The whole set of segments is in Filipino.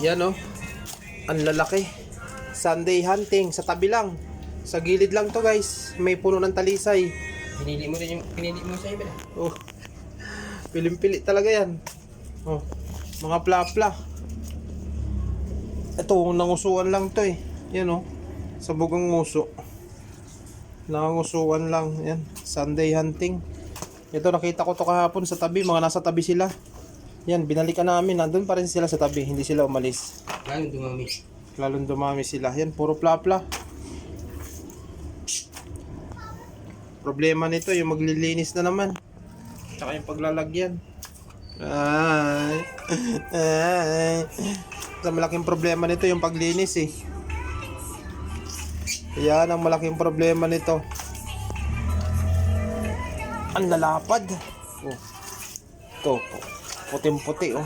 Yan oh. Ang lalaki. Sunday hunting sa tabi lang. Sa gilid lang to guys. May puno ng talisay. Pinili mo sa iba. Oh. Pilim-pili talaga yan. Oh. Mga plapla. Ito, nangusuan lang to eh. Yan oh. Sabog ang nguso. Nangusuan lang. Yan. Sunday hunting. Ito, nakita ko to kahapon sa tabi. Mga nasa tabi sila. Yan, binalikan namin. Nandun pa rin sila sa tabi. Hindi sila umalis. Lalong dumami. Lalong dumami sila. Yan, puro plapla. Problema nito, yung maglilinis na naman. Tsaka yung paglalagyan. Ay. Ay. Sa malaking problema nito, yung paglinis eh. Yan ang malaking problema nito. Ang lalapad. Oh. Ito. Puting-puti oh.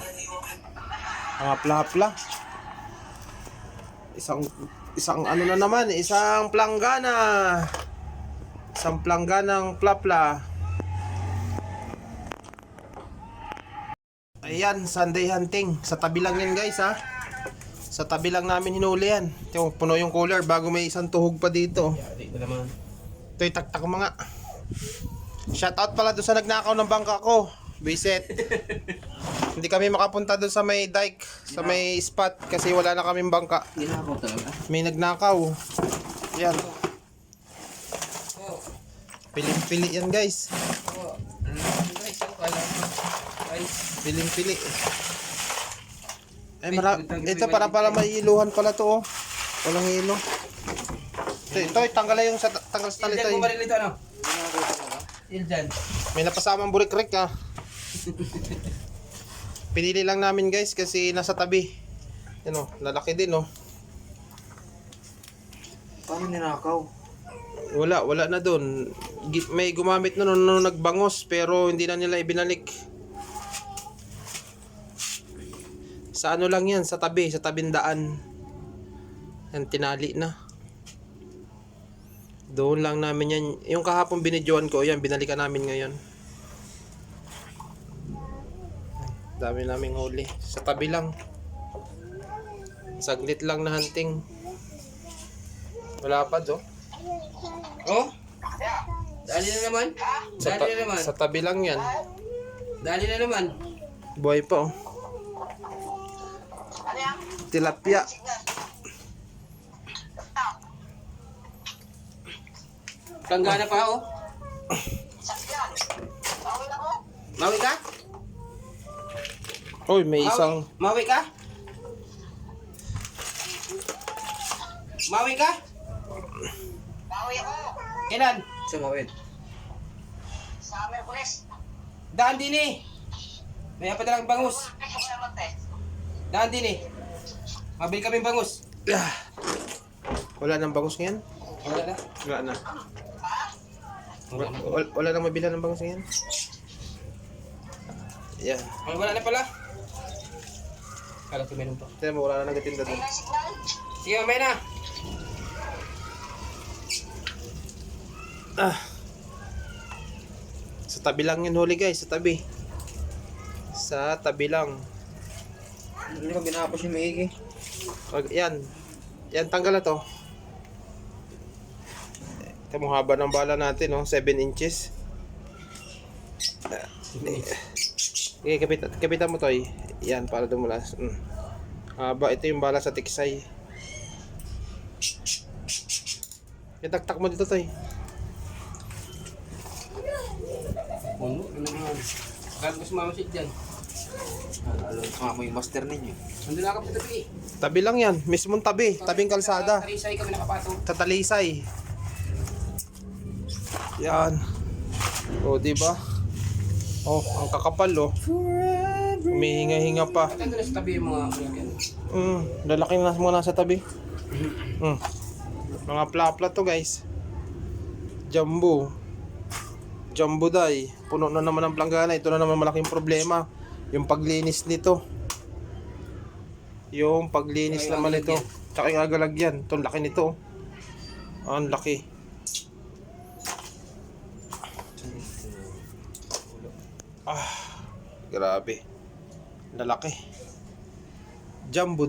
Mga plapla. Isang ano na naman, isang planggana. Isang plangganang plapla. Ayan, Sunday hunting. Sa tabi lang yan guys ha. Sa tabi lang namin hinuli yan. Ito, puno yung cooler bago may isang tuhog pa dito. Dito naman. Ito'y taktak mga. Shoutout pala doon sa nagnakaw ng bangka ko. Visit. Hindi kami makapunta doon sa may dike, sa may spot kasi wala na kaming bangka. Ginakaw talaga. May nagnakaw. Yan. Piling-pili yan guys. Guys, ang kala mo. Guys. Piling-pili. Ay, ito para may iluhan pala to oh. Walang ilo. Ito, tanggal na yung tanggal sa talito. Ildan mo ba rin ito ano? Ildan. May napasamang burik-rik ah. Pinili lang namin guys kasi nasa tabi. Yan oh, lalaki din oh. Paano ninakaw? Wala na doon. May gumamit na nung nagbangos pero hindi na nila ibinalik. Sa ano lang yan, sa tabing daan. Yan, tinali na. Doon lang namin yan. Yung kahapon binidyoan ko, yan, binalikan namin ngayon. Dami naming huli. Sa tabi lang. Saglit lang na hunting. Wala pa do. Oh? Dali na naman? Dali na naman? Sa tabi lang yan. Dali na naman? Buhay pa oh. Tilapia. Planggana pa oh. Mawi ka? Oy, may isang Mawi ka? Mawi ka? Bawi ako. Kailan? Sumawid. Sa Merkules. Daan din eh. May apadalang bangus. Pito ko naman te. Daan din eh. Mabili kami bangus. wala nang bangus ngayon. Wala na. Wala na. Wala nang mabila ng bangus ngayon. Yan. Wala na pala. Kala ko meron pa. Tignan mo, wala na nagatinda doon. May signal. Sige, mamaya na. Sa tabi lang yun huli guys, sa tabi. Sa tabi lang. Hindi ko binapos yung maigi. Yan. Yan, tanggal na to. Ito mo haba ng bala natin, no? 7 inches. Okay, kapitan mo to eh. Yan, para dumulas. Haba, ito yung bala sa tiksay. Itaktak mo dito to eh. Ano naman? Kaya ko sumama siya dyan. Alam mo yung master ninyo. Nandun na ako sa tabi eh. Tabi lang yan, mismong tabi, tabing kalsada. Tarisay kami nakapatong. Sa Talisay. Yan. O, di ba? Oh, ang kakapal oh. Humihinga-hinga pa. At nandun na sa tabi yung mga yan. Lalaki na mga nasa tabi. Mga plapla to guys. Jumbo. Jumbo day. Puno na naman ang planggana. Ito na naman malaking problema. Yung paglinis nito. Yung paglinis naman nito. Tsaka yung agalagyan. Ito, laki nito. Ang laki. Grabe. Lalaki. Jumbo